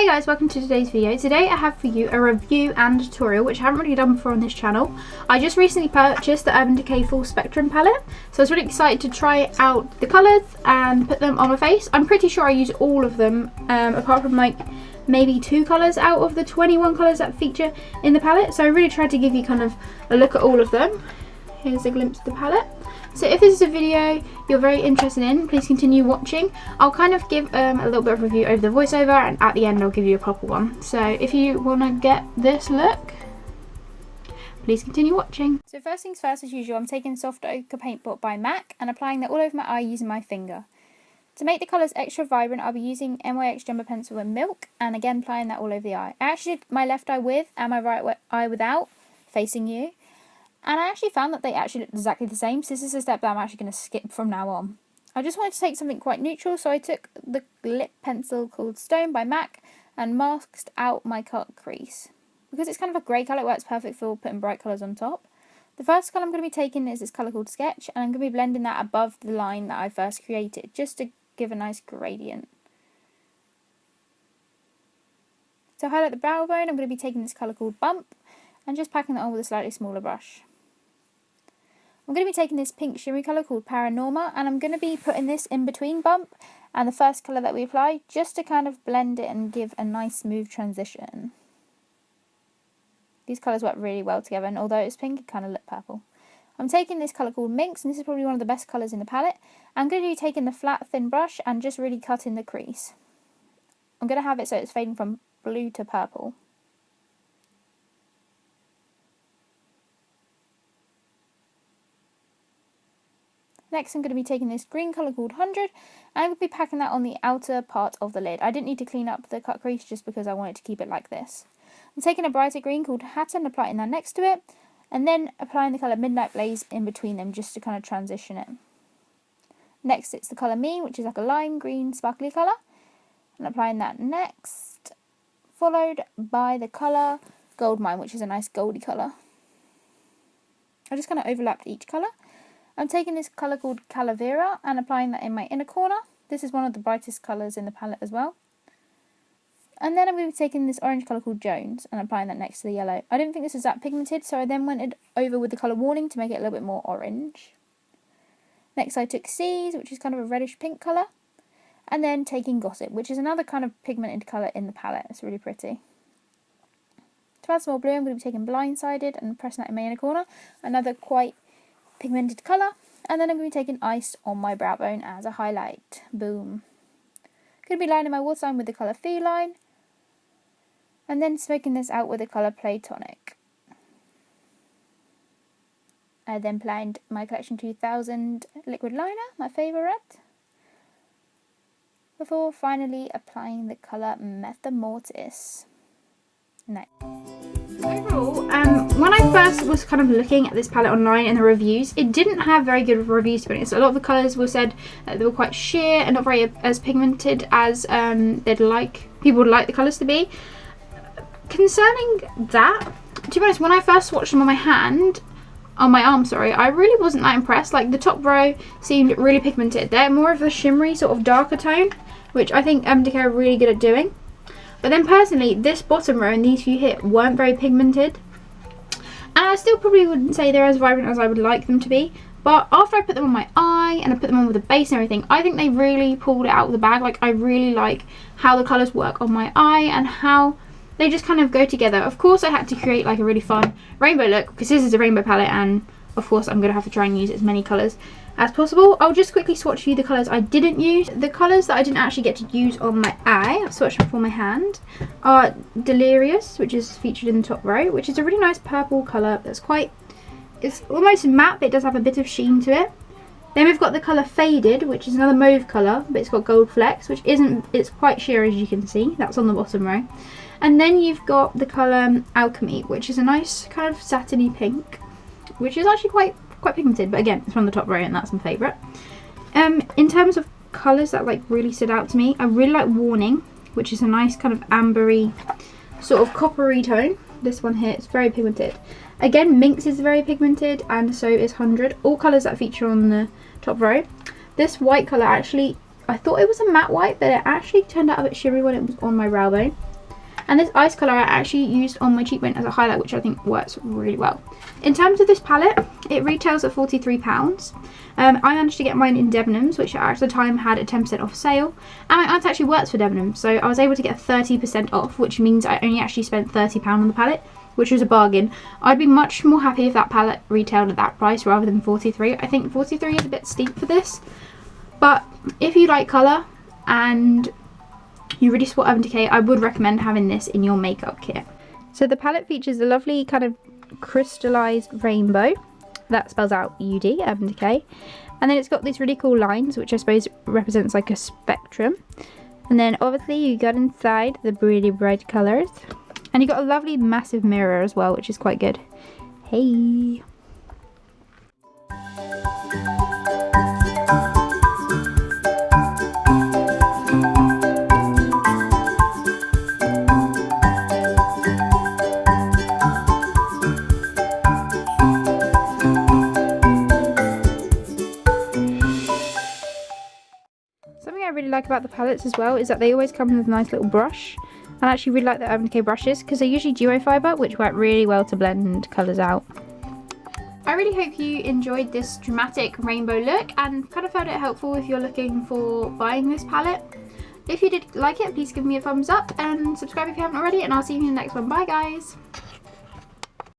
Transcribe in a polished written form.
Hey guys, welcome to today's video. Today I have for you a review and tutorial which I haven't really done before on this channel. I just recently purchased the Urban Decay Full Spectrum palette, so I was really excited to try out the colours and put them on my face. I'm pretty sure I use all of them, apart from like maybe 2 colours out of the 21 colours that feature in the palette. So I really tried to give you kind of a look at all of them. Here's a glimpse of the palette. So if this is a video you're very interested in, please continue watching. I'll kind of give a little bit of review over the voiceover, and at the end I'll give you a proper one. So if you want to get this look, please continue watching. So first things first, as usual, I'm taking Soft Ochre Paint Pot by MAC and applying that all over my eye using my finger. To make the colours extra vibrant, I'll be using NYX Jumbo Pencil in Milk, and again applying that all over the eye. I actually did my left eye with and my right eye without, facing you. And I actually found that they actually look exactly the same, so this is a step that I'm actually going to skip from now on. I just wanted to take something quite neutral, so I took the lip pencil called Stone by MAC and masked out my crease. Because it's kind of a grey colour, it works perfect for putting bright colours on top. The first colour I'm going to be taking is this colour called Sketch, and I'm going to be blending that above the line that I first created, just to give a nice gradient. To highlight the brow bone, I'm going to be taking this colour called Bump, and just packing that on with a slightly smaller brush. I'm going to be taking this pink shimmery colour called Paranorma, and I'm going to be putting this in between Bump and the first colour that we apply, just to kind of blend it and give a nice smooth transition. These colours work really well together, and although it's pink, it kind of looks purple. I'm taking this colour called Minx, and this is probably one of the best colours in the palette. I'm going to be taking the flat thin brush and just really cutting the crease. I'm going to have it so it's fading from blue to purple. Next I'm going to be taking this green colour called 100, and I'm going to be packing that on the outer part of the lid. I didn't need to clean up the cut crease just because I wanted to keep it like this. I'm taking a brighter green called Hatter and applying that next to it, and then applying the colour Midnight Blaze in between them just to kind of transition it. Next it's the colour Mean, which is like a lime green sparkly colour, and applying that next, followed by the colour Gold Mine, which is a nice goldy colour. I just kind of overlapped each colour. I'm taking this colour called Calavera and applying that in my inner corner. This is one of the brightest colours in the palette as well. And then I'm going to be taking this orange colour called Jones and applying that next to the yellow. I didn't think this was that pigmented, so I then went over with the colour Warning to make it a little bit more orange. Next I took Seas, which is kind of a reddish pink colour. And then taking Gossip, which is another kind of pigmented colour in the palette. It's really pretty. To add some more blue, I'm going to be taking Blindsided and pressing that in my inner corner. Another quite pigmented colour, and then I'm going to be taking Ice on my brow bone as a highlight. Boom. Going to be lining my waterline with the colour Feline, and then smoking this out with the colour Platonic. I then applied my Collection 2000 liquid liner, my favourite, before finally applying the colour Metamortis. Next. Overall, when I first was kind of looking at this palette online in the reviews, it didn't have very good reviews, to be honest. A lot of the colours were said that they were quite sheer and not very as pigmented as people would like the colours to be. Concerning that, to be honest, when I first swatched them on my arm, I really wasn't that impressed. Like, the top row seemed really pigmented. They're more of a shimmery sort of darker tone, which I think Urban Decay are really good at doing. But then personally, this bottom row and these few here weren't very pigmented. And I still probably wouldn't say they're as vibrant as I would like them to be. But after I put them on my eye and I put them on with the base and everything, I think they really pulled it out of the bag. Like, I really like how the colours work on my eye and how they just kind of go together. Of course, I had to create like a really fun rainbow look because this is a rainbow palette, and of course I'm going to have to try and use as many colours as possible. I'll just quickly swatch you the colours I didn't use. The colours that I didn't actually get to use on my eye, I've swatched them for my hand, are Delirious, which is featured in the top row, which is a really nice purple colour that's it's almost matte, but it does have a bit of sheen to it. Then we've got the colour Faded, which is another mauve colour, but it's got gold flecks, it's quite sheer, as you can see. That's on the bottom row. And then you've got the colour Alchemy, which is a nice kind of satiny pink, which is actually quite pigmented, but again, it's from the top row and that's my favourite. In terms of colours that like really stood out to me, I really like Warning, which is a nice kind of ambery, sort of coppery tone. This one here, it's very pigmented. Again, Minx is very pigmented, and so is 100. All colours that feature on the top row. This white colour, actually, I thought it was a matte white, but it actually turned out a bit shimmery when it was on my brow bone. And this ice colour I actually used on my cheekbone as a highlight, which I think works really well. In terms of this palette, it retails at £43. I managed to get mine in Debenhams, which at the time had a 10% off sale, and my aunt actually works for Debenhams, so I was able to get 30% off, which means I only actually spent £30 on the palette, which was a bargain. I'd be much more happy if that palette retailed at that price rather than 43. I think 43 is a bit steep for this, but if you like colour and you really support Urban Decay, I would recommend having this in your makeup kit. So the palette features a lovely kind of crystallized rainbow. That spells out UD, Urban Decay. And then it's got these really cool lines, which I suppose represents like a spectrum. And then obviously you got inside the really bright colours. And you got a lovely massive mirror as well, which is quite good. Hey! Something I really like about the palettes as well is that they always come with a nice little brush. I actually really like the Urban Decay brushes because they're usually duo fibre, which work really well to blend colours out. I really hope you enjoyed this dramatic rainbow look and kind of found it helpful if you're looking for buying this palette. If you did like it, please give me a thumbs up and subscribe if you haven't already, and I'll see you in the next one. Bye guys!